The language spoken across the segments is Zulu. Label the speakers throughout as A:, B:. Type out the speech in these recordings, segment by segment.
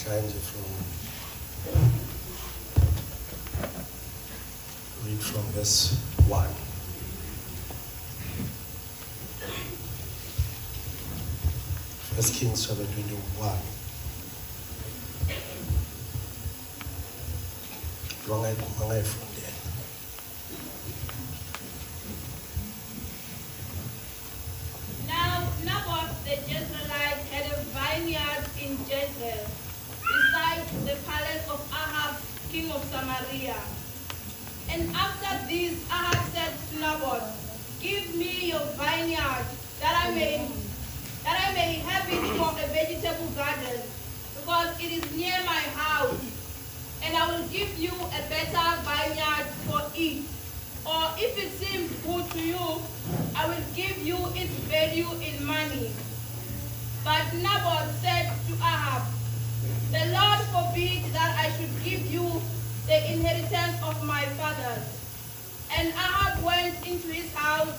A: Read from verse 1. First Kings chapter 21.
B: Now Naboth the Jezreelite had a vineyard in Jezreel, beside the palace of Ahab, king of Samaria. And after this, Ahab said to Naboth, "Give me your vineyard, that I may have it for a vegetable garden, because it is near my house. And I will give you a better vineyard for it. Or if it seems good to you, I will give you its value in money." But Naboth said to Ahab, "The Lord forbid that I should give you the inheritance of my fathers." And Ahab went into his house,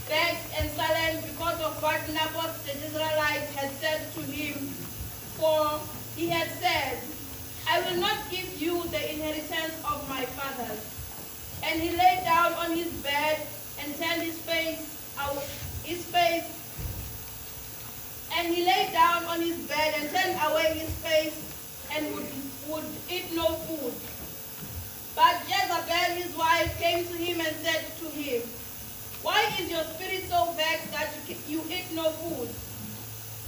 B: vexed and silent because of what Naboth the Jezreelite had said to him. For he had said, "I will not give you the inheritance of my fathers." And he lay down on his bed and turned his face, and he lay down on his bed and turned away his face and would eat no food. But Jezebel, his wife, came to him and said to him, "Why is your spirit so vexed that you eat no food?"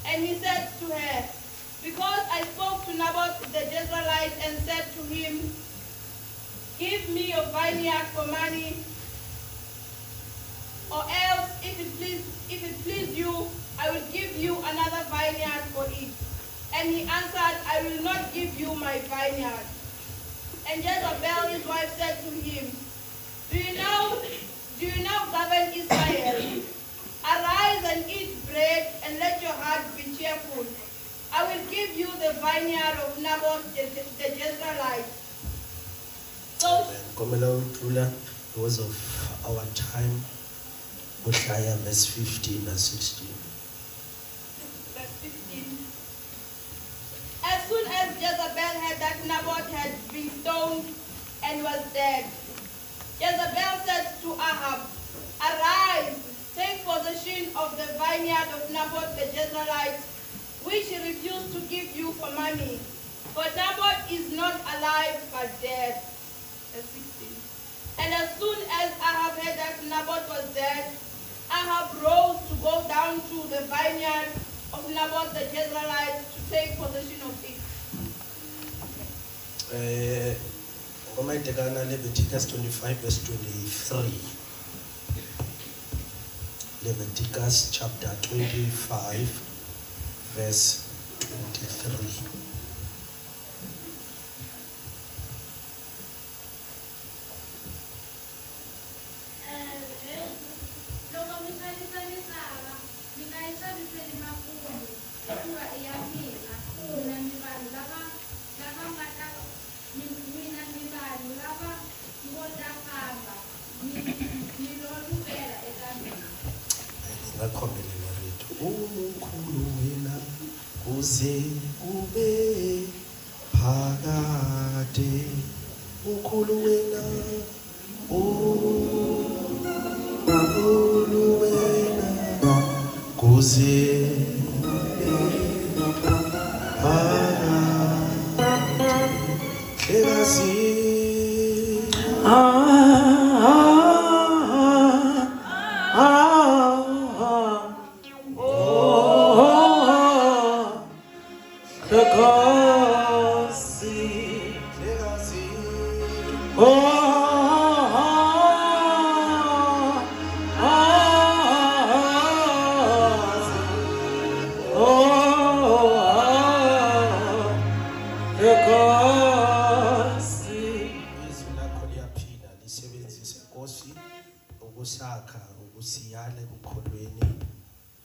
B: And he said to her, "Because I spoke to Naboth the Jezreelite and said to him, 'Give me your vineyard for money, or else, if it please you, I will give you another vineyard for it.' And he answered, 'I will not give you my vineyard.' And Jezebel, his wife, said to him, Do you now govern Israel? Arise and eat bread, and let your heart be cheerful. I will give you the vineyard of Naboth the Jezreelite." So,
A: because of our time, Hosea verse 15 and 16.
B: verse 15. As soon as Jezebel heard that Naboth had been stoned and was dead, Jezebel said to Ahab, "Arise, take possession of the vineyard of Naboth the Jezreelite, which he refused to give you for money. For Naboth is not alive but dead." Verse 16. And as soon as Ahab heard that Naboth was dead, Ahab rose to go down to the vineyard of Naboth the Jezreelite to take possession of it.
A: Leviticus 25 verse 23. Leviticus chapter 25 verse 23. Uze ube phakade ukhulu wena ukhulu wena kuze ukusakha ukusiyala ekukholweni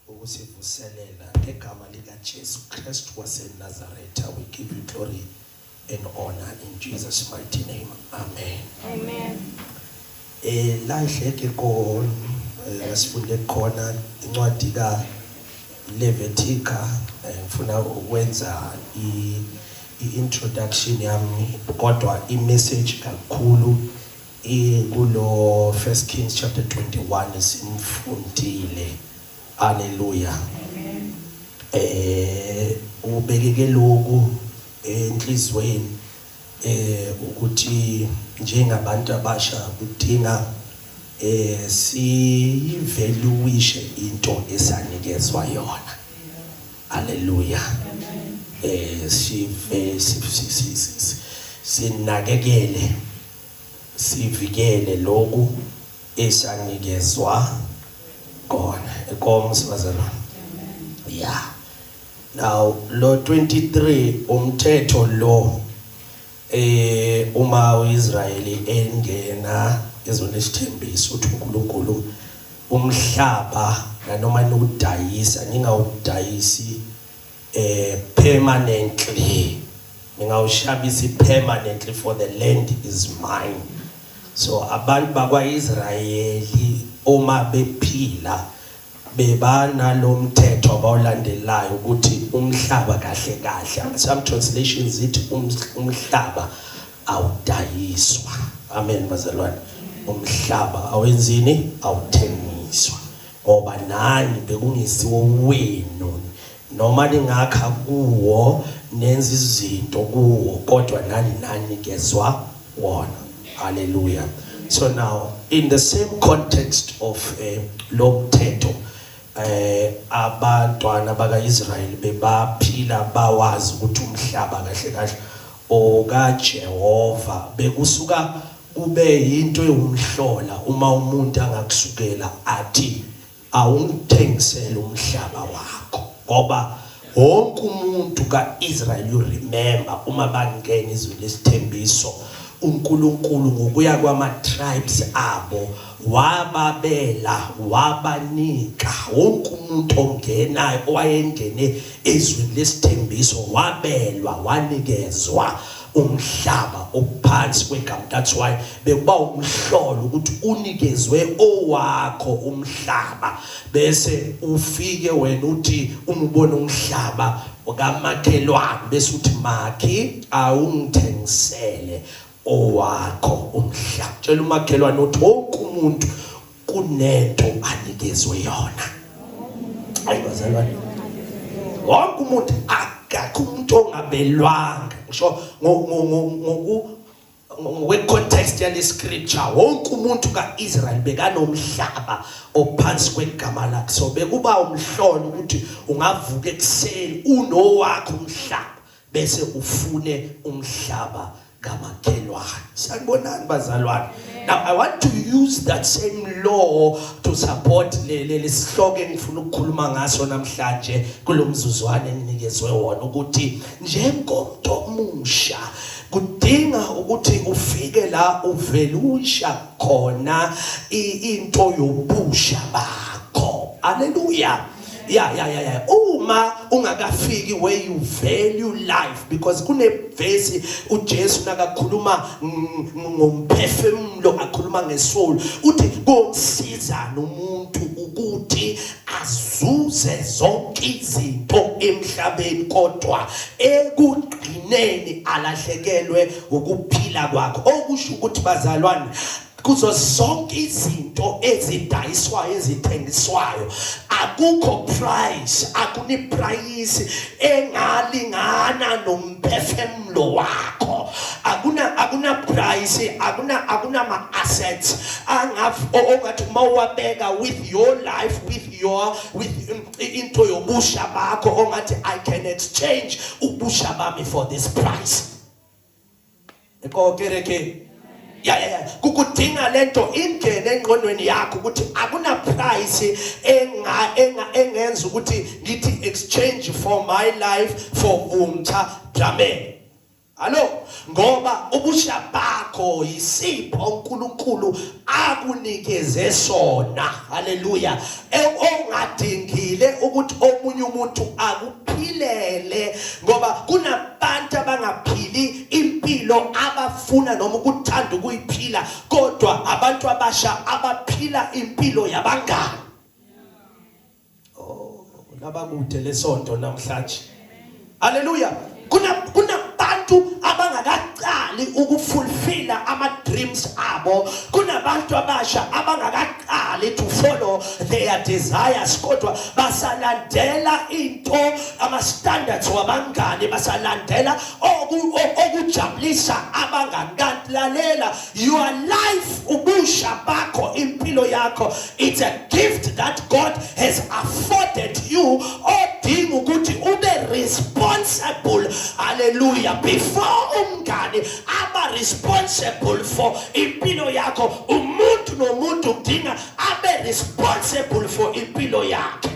A: ukusivuselela ngegama lika Jesu Christ waseNazaretha. We give you glory and honor in Jesus' mighty name. Amen.
B: Amen.
A: Lahleke kon asifunde khona incwadi ka Levitica ngifuna ukwenza i-introduction yami kodwa i-message kakhulu kulo 1 Kings chapter 21 simfundile. Hallelujah. Ubekeke lokhu enhlizweni ukuthi njengabantu abasha kudinga siyivaluishe into esanikezwa yona. Hallelujah. Sinakekele sivikele lokhu esanikezwa khona. Ekomsibazalwane. Yeah. Now lo 23 umthetho lo uma uIsrayeli engena ezweni lesithembiso uthi uNkulunkulu umhlaba noma nokudayisa ningawudayisi permanently, ningawushabisi permanently, for the land is mine. So abantu bakwaIsrayeli uma bephila bebana lo mthetho abawulandelayo ukuthi umhlaba kahle kahle, some translations zithi umhlaba awudayiswa. Amen bazalwane. Umhlaba awenzini, awuthengiswa, ngoba nani bekungisiwo wenu, noma ningakha kuwo nenza izinto kuwo kodwa nani kezwa wona. Hallelujah. So now in the same context of lo mthetho abantwana bakaIsrayeli bebaphila bawazi ukuthi umhlaba kahle kahle okaJehova bekusuka kube into eyumhlola uma umuntu angakusukela athi awungithengisele umhlaba wakho, ngoba wonke umuntu kaIsrayeli, you remember uma bangena izweni lesithembiso uNkulunkulu ngokuya kwama-tribes abo wababela wabanika wonke umuntu ongenayo owayengene ezweni lesithembiso wabelwa wanikezwa umhlaba ophansi kwegama. That's why bekuba umhlolo ukuthi unikezwe owakho umhlaba, bese ufike wena uthi umubona umhlaba okamakhelwane bese uthi makhi awungithengisele owakho umhlaba. Tshela umakhelwane uthi wonke umuntu kunento anikezwe yona. Ayibazalwane, wonke umuntu akakho umuntu ongabelwanga. Ngisho ngokwe-context yale scripture wonke umuntu kaIsrael bekanomhlaba ophansi kwegama lakhe. So bekuba umhlolo ukuthi ungavuka ekuseni unowakho umhlaba bese ufune umhlaba kamakhelwane. Sanibonani bazalwane. Now I want to use that same law to support le sihloko engifuna ukukhuluma ngaso namhlanje kulomzuzwana enginikezwe wona, ukuthi njengomuntu omusha kudinga ukuthi ufike la uvelusha khona into yobusha bakho. Hallelujah. Yeah. Uma ungakafiki where you value life, because kune verse uJesu nakakhuluma ngomphefumulo akhuluma ngesoul uthi komsiza nomuntu ukuthi azuze zonke izinto emhlabeni kodwa ekugcineni alahlekelwe ukuphila kwakho. Okusho ukuthi bazalwane, kuzo zonke izinto ezidayiswayo ezithengiswayo akukho price, akuni price engalingana nomphefumulo wakho. Akuna price, akuna ma assets ongathi mawabeka with your life, with into yobusha bakho ongathi I can exchange ubusha bami for this price. Ekokereke. Yeah. Kukudinga lento ingene engqondweni yakho ukuthi akuna price engenza ukuthi ngithi exchange for my life for umtha Dlamini. Hallo, ngoba ubusha bakho yisipho uNkulunkulu akunikeze sona. Hallelujah. Ongadingile ukuthi omunye umuntu akuphilele, ngoba kunabantu abangaphili impilo abafuna noma ukuthanda ukuyiphila, kodwa abantu abasha abaphila impilo yabangani. Nabakude lesonto namhlanje. Hallelujah. Kuna abangakaqali ukufulfilla ama-dreams abo. Kunabantu abasha abangakaqali to follow their desires kodwa basalandela into ama-standards wabangani, basalandela okujabulisa abangani. Kanti lalela, your life, ubusha bakho, impilo yakho, it's a gift that God has afforded you. Odinga ukuthi ube responsible, hallelujah, before umngane aba responsible for impilo yakho. Umuntu nomuntu udinga abe responsible for impilo yakhe.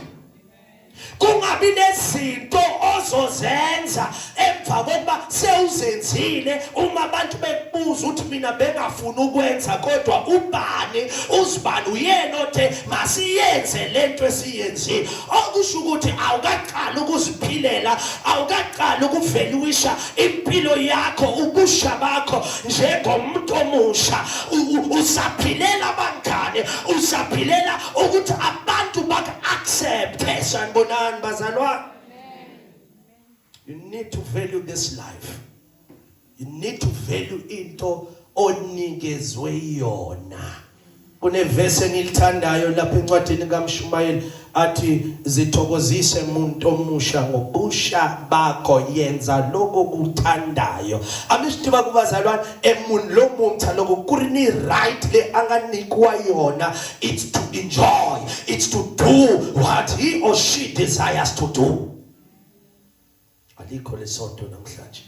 A: Kungabi nezinto ozozenza emva kokuba sewuzenzile. Uma abantu bekubuza ukuthi mina bengafuna ukwenza kodwa ubani uzibani uyena othe masiyenze lento esiyenzile. Okusho ukuthi awukaqala ukuziphilela, awukaqala ukuvaluisha impilo yakho, ubusha bakho njengomuntu omusha. Usaphilela abangane, usaphilela ukuthi abantu baka-accept. Sanibonani bazalwane. You need to value this life. You need to value into onikezwe yona. Kuneverse engilithandayo lapha encwadini kaMshumayeli athi zithokozise umuntu omusha ngobusha bakho, yenza lokho kuthandayo. Amisithiba kubazalwane emuntu lo muntu lokho kurini right le anganikwa yona, it's to enjoy, it's to do what he or she desires to do. Alikho lesonto namhlanje.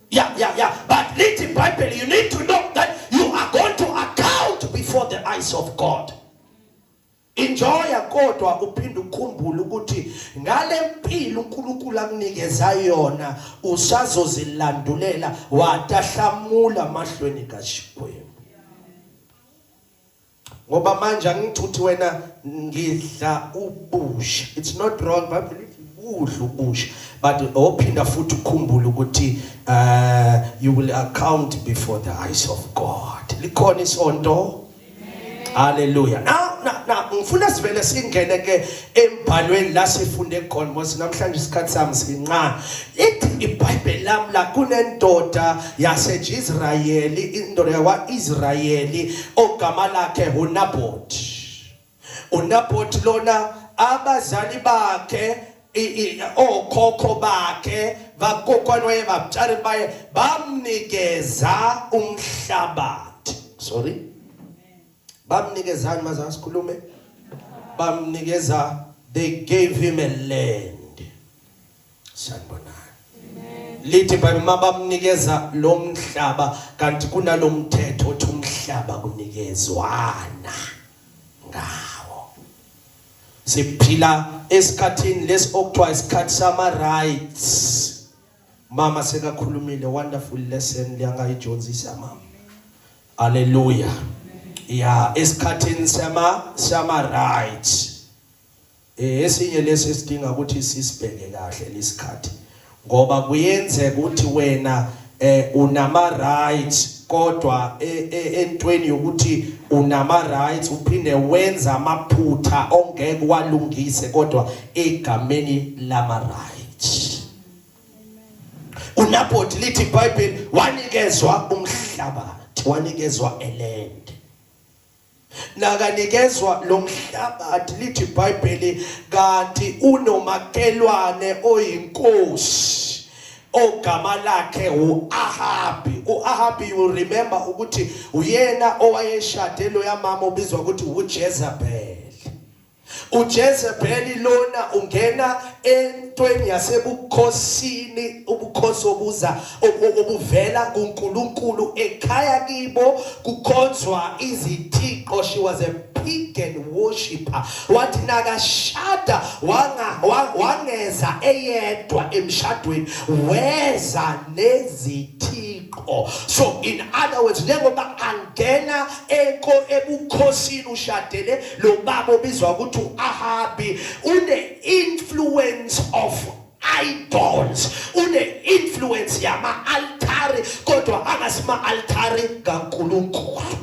A: Yeah. But little Bible, you need to know that you are going to account before the eyes of God. Enjoy kodwa uphinde ukhumbule ukuthi ngale mpilo uNkulunkulu akunikeza yona usazozilandulela watahlamula amahlweni kaShikwembu. Ngoba manje angithuthi wena ngidla ubusha. It's not wrong, Bible udla ubusha, but ophinda futhi ukhumbule ukuthi you will account before the eyes of God. Likhona isonto. Hallelujah. Now ngifuna sivele singene ke embhalweni la sifunde khona ngoba namhlanje isikhathi sami sincane. Ithi iBhayibheli lami la kunendoda yaseIsrayeli, indoda yakwaIsrayeli ogama lakhe uNabothi. uNabothi lona abazali bakhe okhokho bakhe bakokwana wayebabutshali baye bamnikeza umhlabathi. Sorry. Bamnikezani maza sikhulume? Bamnikeza, they gave him a land. Sanibonani. Lithi bamnikeza lo mhlaba kanti kunalomthetho othi umhlaba kunikezwana ngawo. Siphila esikhathini lesi okuthiwa isikhathi sama rights. Mama sekakhulumile wonderful lesson liyangayijonzisa mama. Hallelujah. Yeah, esikhathini sama rights. Esinye lesi esidinga ukuthi sisibheke kahle lesikhathi. Ngoba kuyenzeka ukuthi wena unama rights kodwa entweni yokuthi unama rights uphinde wenza amaphutha ongeke walungise kodwa egameni lama rights. uNabothi lithi iBhayibheli wanikezwa umhlabathi, wanikezwa eland. Nakanikezwa lo mhlabathi lithi iBhayibheli kanti unomakelwane oyinkosi ogama lakhe uAhabi. uAhabi, you remember ukuthi uyena owayeshade lo yamama obizwa ukuthi uJezebeli. uJezebeli lona ungena entweni yasebukhosini, ubukhosi obuvela kuNkulunkulu ekhaya kibo kukhonzwa izithixo. She was a pagan worshipper. Wathi nakashada wangeza eyedwa emshadweni weza nezithixo. So in other words, njengoba angena ebukhosini ushadele lo baba obizwa ukuthi uAhabi, une influence of idols, une influence yama altari kodwa angasima altari kaNkulunkulu.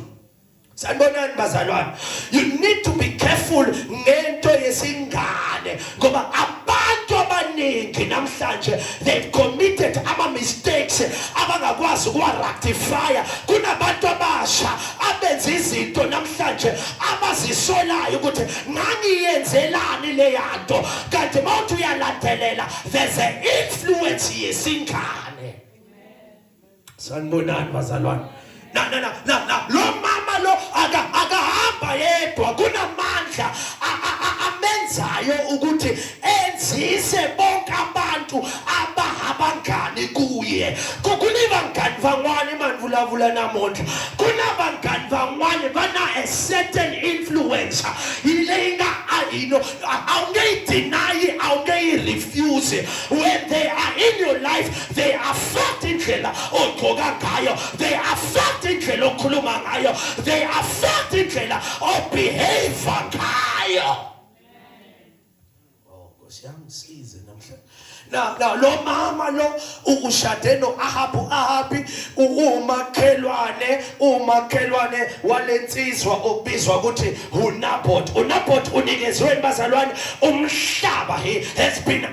A: Sanibonani bazalwane. You need to be careful ngento yesingane ngoba abantu abaningi namhlanje they've committed ama mistakes abangakwazi akwazi ukuwa rectify. Kunabantu abasha abenza izinto namhlanje abazisolayo ukuthi ngangiyenzelani le yanto, kanti mawuthi uyalandelela there's an influence yesingane. Sanibonani bazalwane. Na lo mama lo akahamba yedwa, kunamandla amenzayo ukuthi enzise bonke abantu abangani kuye. Kunibangani vangwane manvulavula namonde, kunabangani vangwane bana a certain influence ile awunge deny, awunge refuse. When they are in your life, they affect indlela ogqoka ngayo, they affect indlela okhuluma ngayo, they affect indlela obehave ngayo. Oh, Nkosiyangisize namhlanje. Now lo mama lo ushade no Ahabi umakhelwane walensizwa obizwa ukuthi uNaboth. uNaboth unikezwe bazalwane umhlaba. He has been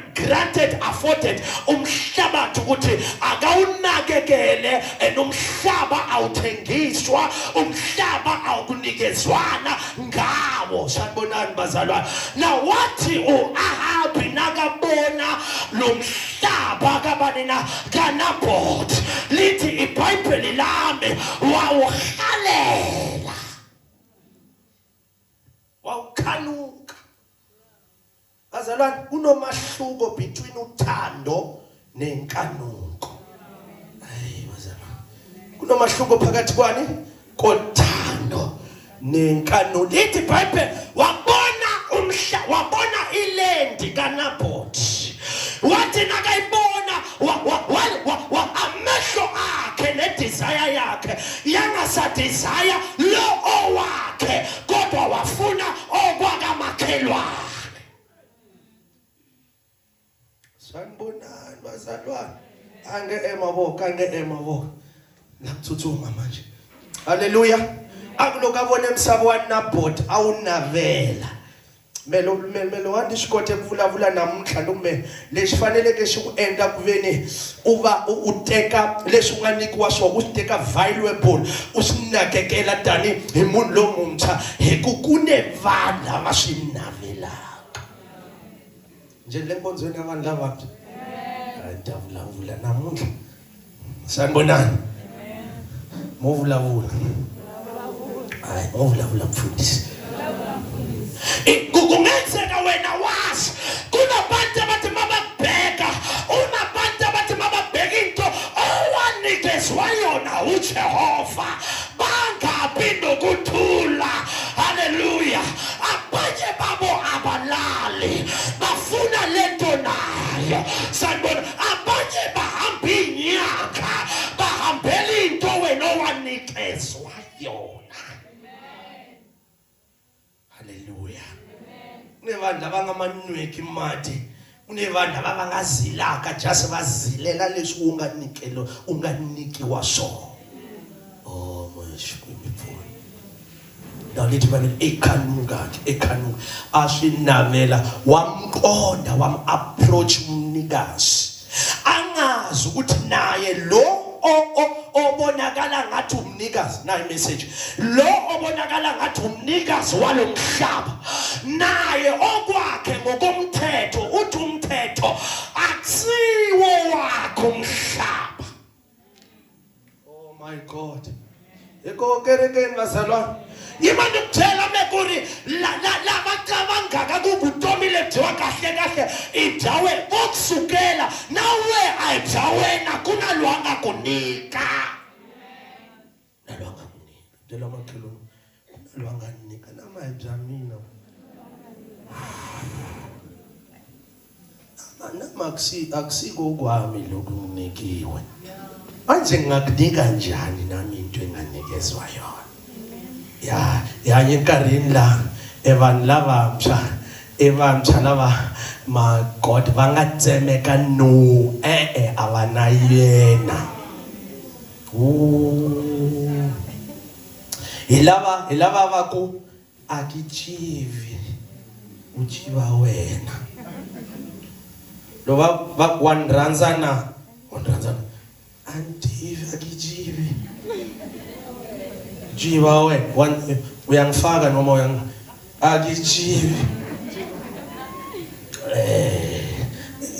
A: afforded umhlaba ukuthi akawunakekele, and umhlaba awuthengiswa, umhlaba awunikezwana ngawo. Sanibonani bazalwane. Now wathi uAhabi nakabona umhlaba kabanina kaNaboth, lithi iBhayibheli lami wawuhalela, wawukhanuka. Bazalwane, kunomahluko between uthando nenkanuko. Hayi bazalwane, kunomahluko phakathi kwani kothando nenkanuko. Lithi iBhayibheli wabona ilendi kaNaboth, wathi nakayibona amehlo akhe nedesire yakhe yangasadesire lo owakhe, kodwa wafuna okwakamakhelwane. Sanibonani bazalwane. Ange emabo nakuthuthuma manje. Haleluya. Akuloku abone emsabo waNaboth awunavela. Melo wandishikote kuvulavula namuntlha lume lexi faneleke xi ku endla ku veni u va u teka leswi u nga nyikiwa swona, u swi teka valuable, u swi nakekela tani hi munhu lomuntshwa, hi ku kune vanhu lava swi navelaka. Nje le nkonzweni ya vanhu lavantshwa ta vulavula namuntlha. Sanibonani. Mo vulavula. Hayi, mo vulavula mfundisi. Kungenzeka wena wazi kunabantu abathi mababheka, unabantu abathi mababheka into owanikezwa yona uJehova bangabi nokuthula. Haleluya. Abanye babo abalali bafuna lento nayo. Sanibona, abanye bahamba inyanga bahambela into wena owanikezwa yona. Haleluya. Kunevandla abangamanweki mati, kunevandla abangazilaka just bazilela leswi unganikiwa swona. Oh mashukumi pfuna. Nalithi bani ekhanuka ashinavela wamqonda approach umnikazi, angazi ukuthi naye lo obonakala ngathi umnikazi, nayi message, lo obonakala ngathi umnikazi walomhlaba naye okwakhe ngokomthetho uthi umthetho akusiwo wakho umhlaba. Oh my God. Eko kerekeni bazalwane, imani ukuthela mekuri la bacabanga kubutomi lebhiwa kahle ijawe bokusukela nawe ayijawena kunalwanga kunika. Nalwanga kunika. Dela makhelo nalwanga kunika nama ejamina. Nama akusiko kwami lokunikiwe. Manje ngakunika njani nami into enganikezwa yona? Ya nyenkarini la evanhu lavantshwa lava ma God va nga tsemeka no avana yena. Hi lava va ku akichivi uchiva wena. Lo va wanrandzana antivi akichivi jiba wena uyangifaka noma akijibi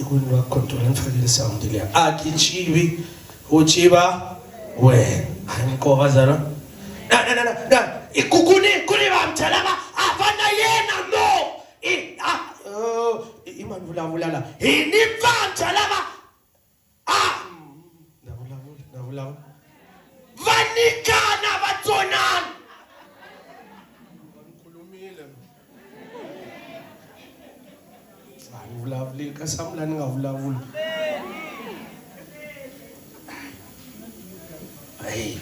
A: kunwa control ngifakile sound le akijibi ujiba wena ayinkoba zalo na ikukuni kuni bamthalaba afana yena no imani vulavulala ini bamthalaba navulavula vanikana vatsonana ngikhulumile vulavuli kasamlani ngavulavula hey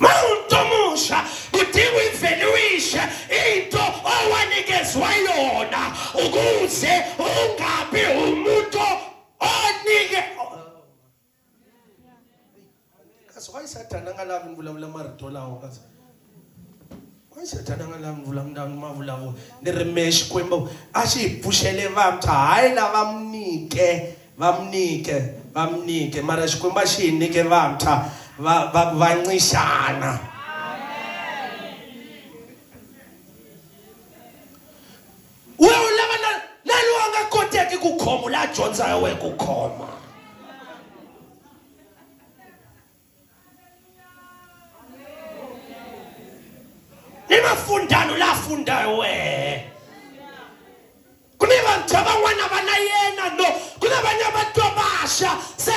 A: mawutomusha kudinga uyiveluwishe into owanikezwa yona ukuze ungabi umuntu onike why Satan angalavi ngivula marito lawo kazi why Satan angalavi ngivula mndangu mavulavu nirimeshi kwembo ashipushele vamtha hayi la vamnike mara xikwembu xinike vamtha vancishana wewe ulava na lo nga koteki ku khoma la dyondza we ku khoma Fundano la fundayo we kuni bantu abangwana bana yena no kunabanye abantu abasha se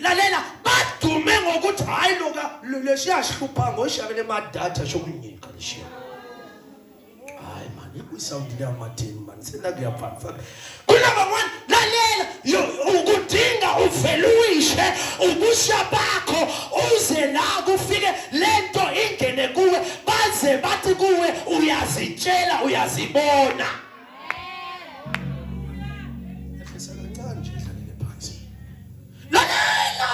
A: lalela badume ngokuthi hayi loka lesiyashupha ngoshabele madatha shokunyika leshiya hayi man isound le amathini man sena kuyaphatha kunabangwana lalela ukudinga uveluwishe ubusha bakho uze la kufike lento ingene kuwe baze bathi kuwe uyazitshela uyazibona lalela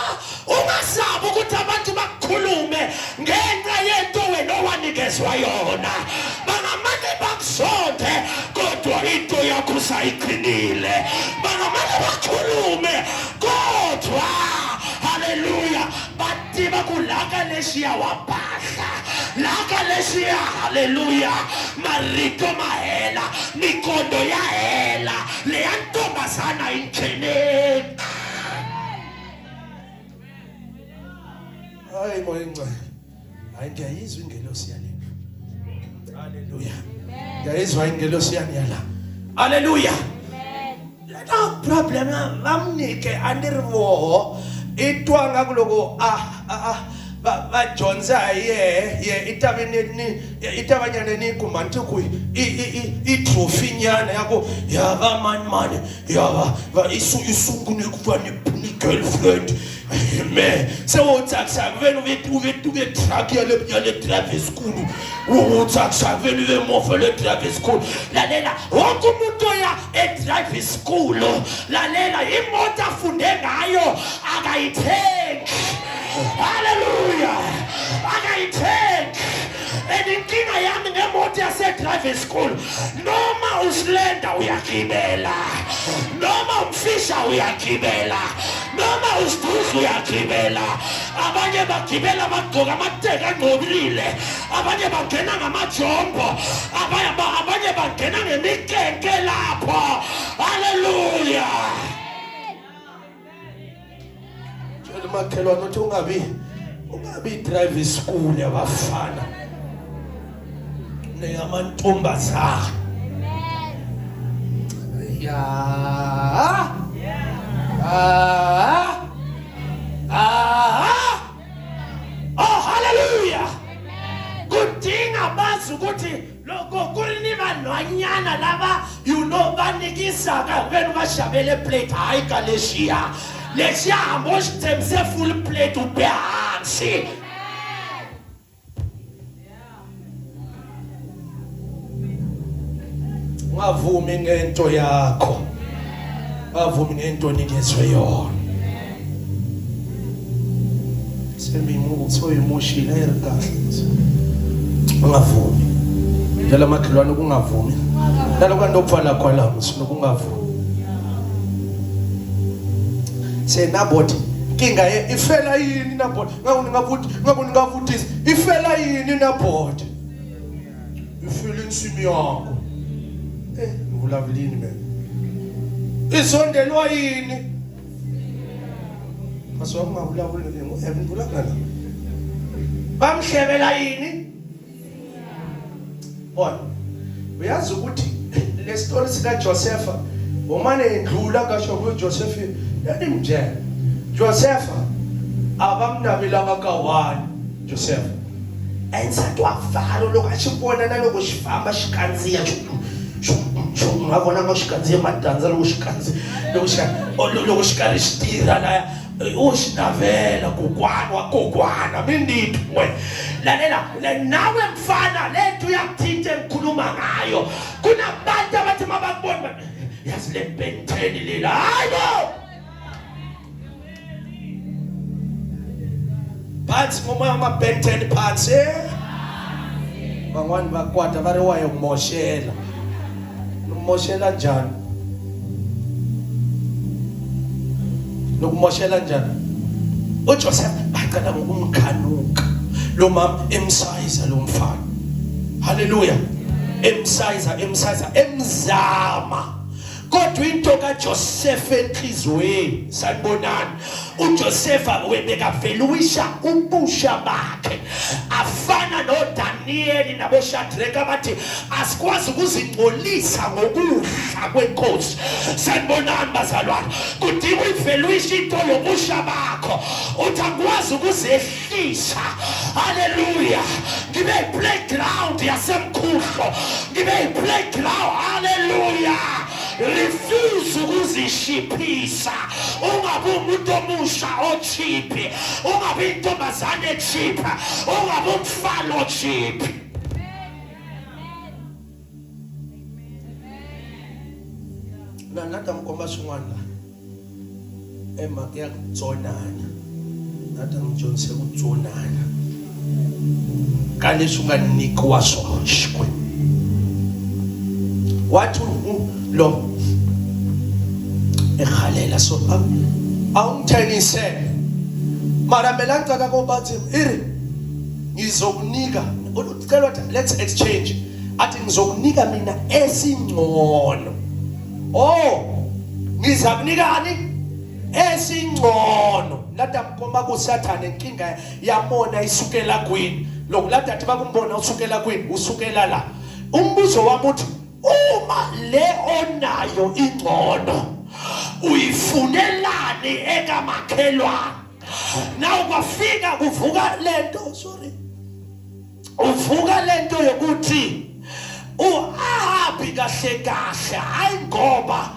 A: ungasabi ukuthi abantu bakukhulume ngenxa yento wena owanikezwa yona bangamane bakusonde kodwa into yakho usayiqinile bangamane bakukhulume kodwa haleluya bathi bakulaka leshiya wabahla laka leshiya haleluya marito mahela mikondo ya hela leya ntombazana ingeneni hayi moya ngcwele hayi ngiyayizwa ingelosi yale haleluya ngiyayizwa ingelosi yala haleluya no problem vamnike andirivoho itwanga kuloko vadyondza ye itavanyana ni kumanti ku trophy nyana yako yava mani yava isungune kuva ni girlfriend amen sewutsakisa venu uve truck yale drive school utsakisa venu ve movha le drive school lalela wonke umuntu oya drive school lalela imoto afunde ngayo akayithengi haleluya akayithengi inkinga yami ngemoto yase drive school noma usilenda uyagibela noma umfisha uyagibela noma usiduzi uyagibela abanye bagibela bagqoka amateka angcobilile abanye bangena ngamajombo abanye bangena ngemikenke lapho haleluya jela makhelwane uthi ungabi drive school yabafana neyamantombazana oh hallelujah kudinga bazi ukuthi lokho kulini vanhwanyana lava vanikisa ka venu va xavele plate hayi ka lexiya hambi u xi tsemise full plate u be hansi ungavumi ngento yakho ungavumi ngento onikezwe yona soyimushile ayirikahle ungavumi njalo makhelwane kungavumi njalo kwandopfala khwalamo sinokungavumi senaboti inkinga ifela yini nabhodi ngakungavutisa ifela yini nabhodi ifela insimi yakho ngivulavelini mina izondelwa yini asongavulavelini ngivulangana bamhlebela yini bona uyazi ukuthi le story sika Josepha umane indlula kasho ku Joseph yadimjela Joseph abamnabelanga kawani Joseph enza twavala lokashibona naloko xifamba xikandziya ngavona ngo xikandziya madanza loko xikandziya loko xikari xitira laya uxinavela kokwana wa kokwana minditi we lalela nawe mfana lethu yakuthinte ngikhuluma ngayo kuna bantu abathi mabakubona yazi le benteni lela hayibo phansi ngomoya amabenteni phansi bangwani bakwata bari waye umoshela umoshela njani nokumoshela njani uJoseph baqala ngokumkhanuka lo mama emsiza lo mfana haleluya emsiza emzama kodwa into kaJoseph enhlizweni sanibonani uJoseph webeka veluisha ubusha bakhe afana noDaniel naboShadraka bathi asikwazi ukuzingcolisa ngokudla kwenkosi sanibonani bazalwane kudinga iveluisha into yobusha bakho uthakwazi ukuzehlisa haleluya ngibe playground yasemkhuhlo ngibe playground haleluya refuse ukuzishiphisa ungabe umuntu omusha ochipi ungabe intombazane echipa ungabe umfana ochipi nathi amkomba swin'wana la emhaka ya kutsonana nathi ngijonise ku tsonana ka leswi nga nyikiwa swona xikwembu wathi lo ekhalela so awungithenise mara mina ngicaka kobathi iri ngizokunika ucela let's exchange athi ngizokunika mina esingcono ngizakunikani esingcono lada mkhomba kuSathane inkinga yamona isukela kwini lokulada athi bakumbona usukela kwini usukela la umbuzo wami uthi uma le onayo ingcono uyifunelani ekamakhelwane na ukwafika kuvuka lento uvuka lento yokuthi uAhabi kahle kahle hayi ngoba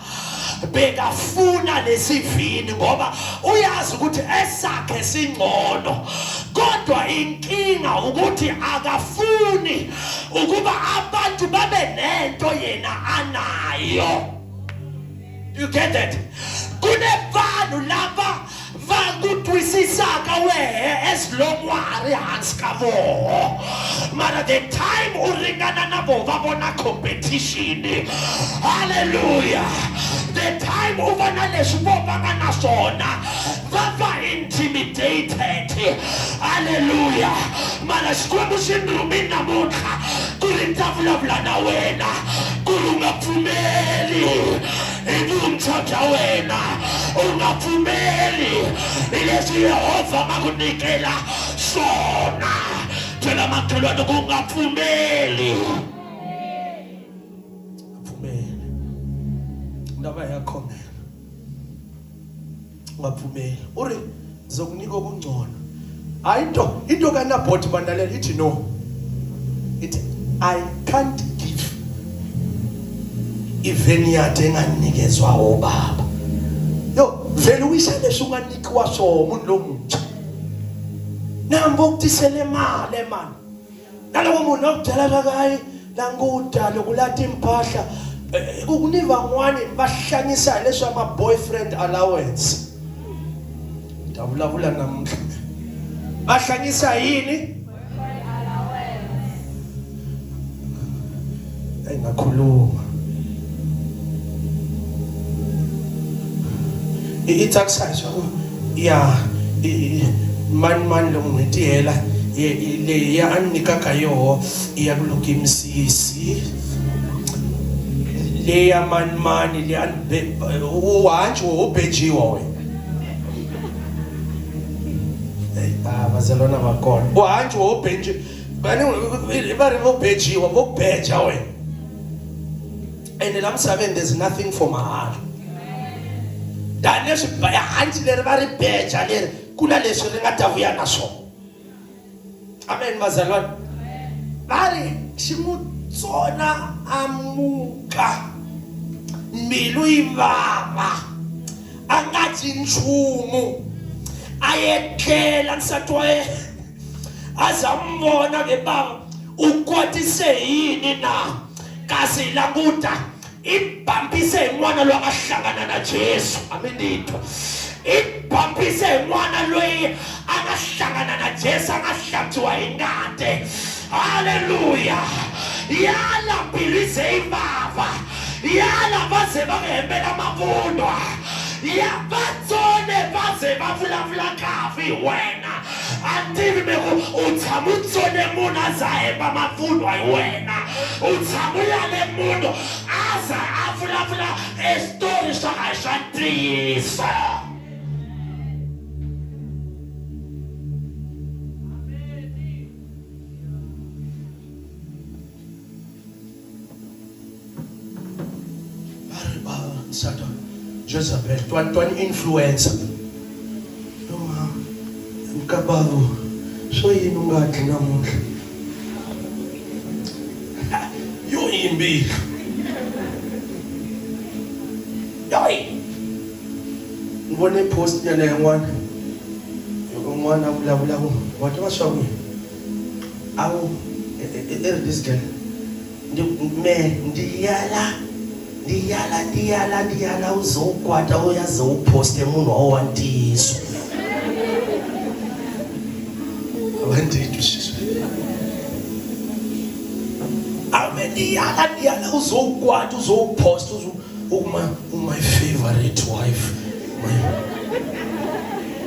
A: bekafuna lesivini ngoba uyazi ukuthi esakhe singcono kodwa inkinga ukuthi akafuni ukuba abantu babe nento yena anayo. You get it? Kunebanu lava vakutwisisaka wehe esilomwari hansi kavo mara the time uringana nabo vavona competition. Hallelujah. The time uvana leswi vovanga na swona vava intimidated. Hallelujah. Mara xikwembu xi ndrumi namuntlha ku ri ndza vulavula na wena ku ri u nga pfumeli hi vuntshwa bya wena u nga pfumeli hi leswi Yehova ma ku nyikela swona byela makhelwani ku nga pfumeli ndaba yakho ungaphumeli uri ngizokunika okungcono ayinto into kaNabhothi bandalela ithi no it I can't give ivineyard enganikezwa obaba yo vele uyishelesha unganikiwa so umuntu lo mutsha nambo ukuthisele imali man nalowo muntu okudala kayi la ngudalo kulata impahla ukuniva ngwane bahlanyisa leswa ama boyfriend allowance ndabula namhla bahlanyisa yini boyfriend allowance ayingakhuluma i-taxation ya man lo n'hweti hela leyi a ni nyikaka yoho ya ku lukimisisi leya mani leya uhanci wo bejiwa we vazalwana va kona uhanci wo beji va ri vo bejiwa vo beja we ene la misaveni there's nothing for mahala tanileswi hanci leri va ri beja leri ku na leswi ri nga ta vuya na swona amen vazalwana va ri xi n'wi tsona amuka mbilu yi vava a nga dyi nchumu a yetlela nsati wa yena a za n'wi vona ve bava u kotise yini na kasi languta i bambise hi n'wana loyi a nga hlangana na Jesu amenito i bambise hi n'wana loyi a nga hlangana na Jesu a nga hlantswiwa hi ngati haleluya yala mbilu yi ze yi vava yala va ze va hembela mavunwa ya vatsone va ze va vulavula kahle hi wena a tivi me ku u tshama u tsone munhu a za hemba mavunwa hi wena u tshama u yale munhu a za a vulavula eswitori swa ka hi swa ntiyiso Satan, Jezebel, tuan influencer. Noma, mkabavu, so yini ungathi namuhla. Yo imbi. Yoi. Ngibone post yana yangwana. Ngwana abula wathi washawu. Awu, this girl. Ndiyala uzokwata uyaze uposte munhu owantiso awandithu shisho ame ndiyala uzokwata uzoposta my favorite wife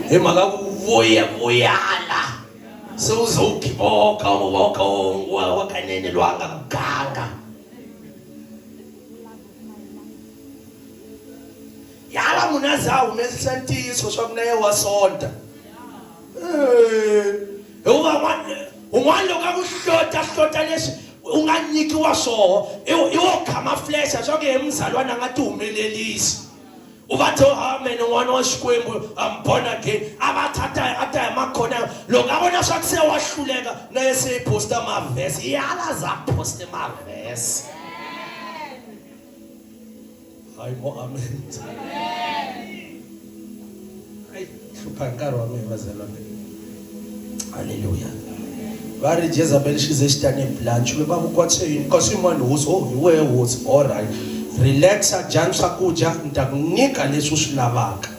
A: emaka vuyala sewuzokiboka wakanene lwanga kuganga yala munazawu mesisentiso sokunaye wasonta un'wana loko a ku hlota leswi u nga nyikiwa swoho i wo khama flesha swa ku he mzalwana a nga ti humelelisi u va to amen n'wana wa Xikwembu I'm born again a va ta hi makhona loko a vona swa ku se wa hluleka na ye se posta mavhesi yala za poste mavhesi hayi mo amen hayi hlupha nkarhi wa mina vazalwana haleluya va ri Jezebel xize xitane blanche we va vukwatse yini kasi yin'wana hosi hi wehe hosi alright relaxa dyani swakudya ni ta ku nyika leswi u swi lavaka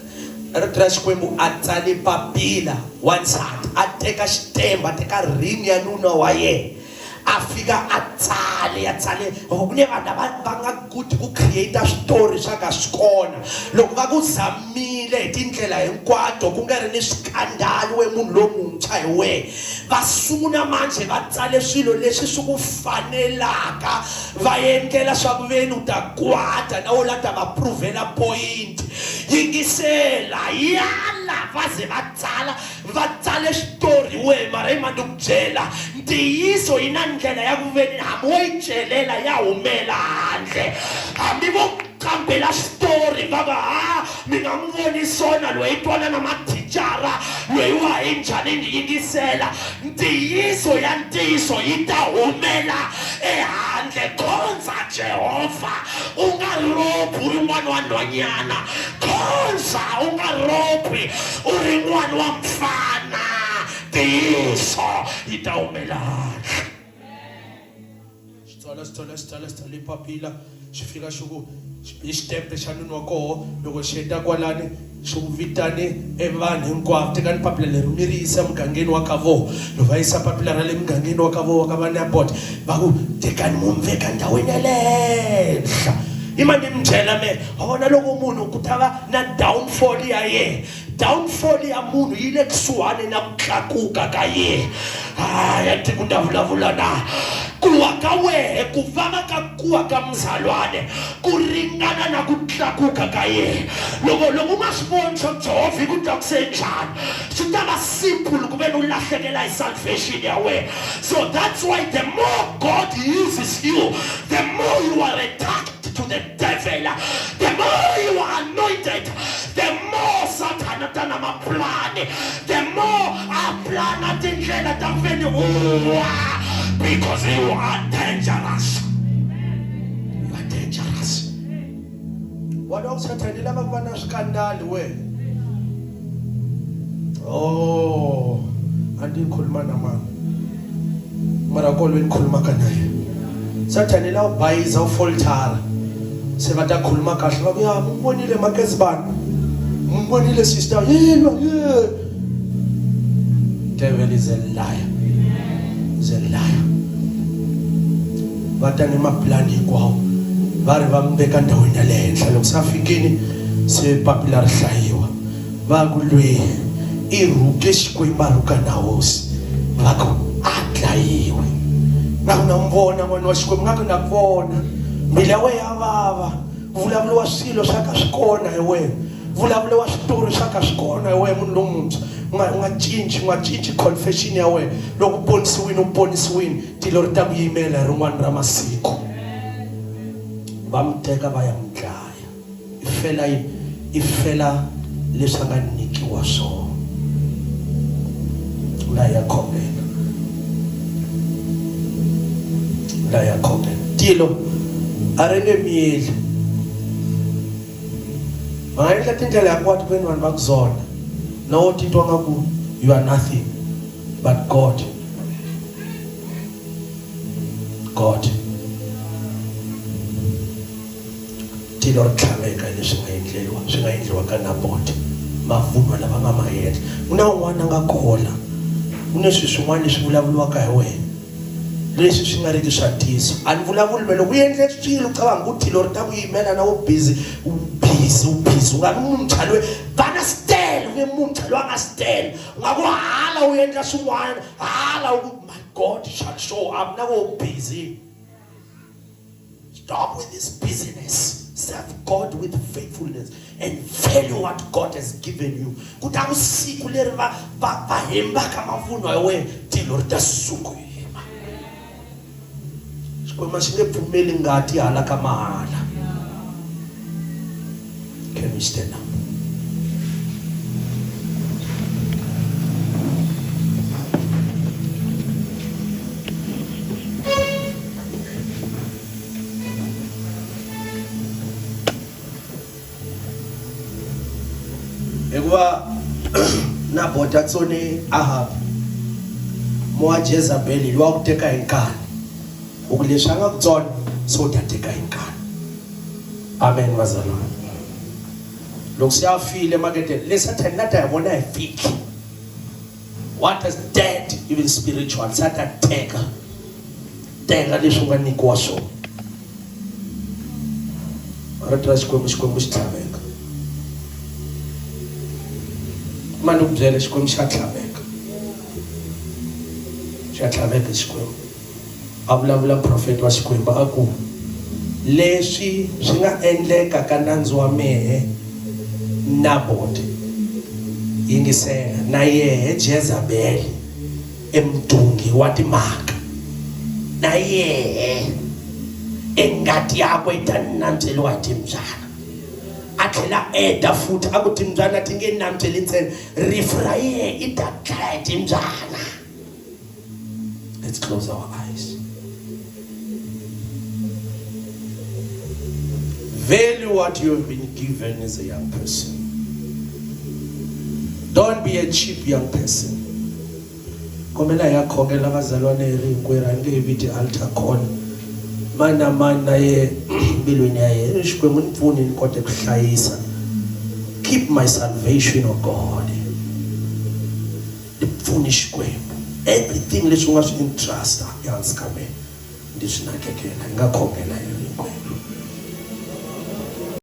A: rito ra Xikwembu a tsale papila wansati a teka xitemba a teka ring ya nuna wa yena a fika a tsale kune vanhu va nga kuti ku create switori swa ka swi kona loko va ku zamile hi tindlela hinkwato ku nga ri ni swikandalo we munhu lomuntshwa hi wehe va sungula manje va tsale swilo leswi swi ku fanelaka va endlela swa ku veni u ta kwata na u la ta va provela point yingisela yala va ze va tsale xitori we mara i mani ku byela ntiyiso yi na ndlela ya ku veni hambi wo yi celela ya humela handle hambi vo kambela xitori va va mi nga n'wi voni sona loyi i twana na mathicara loyi wa hi njhani ni yingisela ntiyiso ya ntiyiso yi ta humela ehandle khonza Jehova u nga ropi u ri n'wana wa nhwanyana khonza u nga ropi u ri n'wana wa mfana ntiyiso yi ta humela handle xitsala papila xi fika xi ku hi xitempe xa nuna wa koho loko xi heta kwalani xi ku vitane vanhu hinkwavo tekani papila leri mi ri yisa mugangeni wa ka voho loko va yisa papila ra le mugangeni wa ka voho wa ka vana ya bota va ku tekani mu mi veka ndhawini ya le henhla imani mtshela me hona loko munhu ku tava na downfall ya ye downfall ya munhu yile kusuhane na ku tlakuka ka ye ya ti ku vulavula na kuwa ka wehe ku vava ka kuwa ka mzalwane ku ringana na ku tlakuka ka ye loko nga swivoni swo Jehova ku tokuse njhani swi ta va simple ku ve u lahlekela hi salvation ya wena. So that's why the more God uses you, the more you are attacked to the devil, the more you are anointed, the more Satan atana maplani, the more aplana tindlela ta kuveni because you are dangerous. You are dangerous. Waloku Satan lava kuva na swikandali wena. Oh, andikhuluma na mama. Mara kolweni ngikhuluma kanaye. Satan la ubayiza ufoltara. Sebata khuluma kahle babuya mbonile makezi bani. Mbonile sister yelwa yeah. Devil is a liar. Is a liar. Vatani maplani kwawo. Vari vambeka ndawini le henhla loko safikini se papila ri hlayiwa. Va ku lwe I rhuke xikwembu ruka na hosi. Va ku atlayiwe. Na unambona n'wana wa xikwembu nga ku na vona. Mbilu ya wena ya vava. Vulavuriwa swilo swa ka swi kona hi wena. Vulavuriwa switori swa ka swi kona hi wena munhu lomuntshwa. Unga cinci confession ya wena. Loko ponisiwini tilo ri ta ku yimela hi rin'wana ra masiku. Va muteka va ya mudlaya. Ifela leswi nga nyikiwa swona. La ya khongela. Tilo arenge miyeli. Maendla tindlela ya kwati kwenu vanhu va kuzona. No titwa ngaku you are nothing but God. Tilo ri tlhaveka leswi nga endliwa ka Naboti. Mavunwa lava nga ma endla. Una un'wana nga khola. Une swin'wana leswi vulavuriwaka hi wena. Leswi swi nga riki swa tiso. A ni vulavuli loko u endle swilo cabanga ku tilo ri ta ku yimela na u busy. U nga munhu mthalo vana style ve munhu mthalo nga style. Nga ku hala u endla swin'wana. Hala my God shall show up na ku busy. Stop with this busyness. Serve God with faithfulness and value what God has given you. Kuta usiku leri va hembaka mavunwa ya wena tilo ri ta sukuyima. Xikwembu xi nge pfumeli ngati hala ka mahala. Can we stand up? Ekuba Naboti atsone Ahab moa Jezebel lwa kuteka inkani ukulesha nga kutsona so tateka inkani. Amen wazalwane. Loko siyafile makete le Satan nata yabona efiki. What is dead even spiritual Satan teka leswi nga nikiwa swona. Aratra xikwembu xi tlhaveka. Mani ku byela xikwembu xa tlhaveka. Xa tlhaveka xikwembu. A vulavula profeta wa xikwembu a ku leswi swi nga endleka ka nandzu wa mehe Naboti yingisela na yehe Jezebel emdungi wa timhaka na yehe engati yakwe itanantseliwa hi timbyana. Atlhela eda futhi a ku timbyana ti nge nantseli ntsena rifu ra yehe i ta dlaya timbyana. Let's close our eyes. Value what you have been given as a young person. Don't be a cheap young person. Komela ya khongela bazalwane rinkwera nge viti altar call. Mana ye bilweni ya ye xikwembu nipfuni ni kote ku hlayisa. Keep my salvation, oh God. Nipfuni xikwembu. Everything leswi nga swi entrust ehansi ka mina. Ndi swi nakekela nga khongela rinkwera.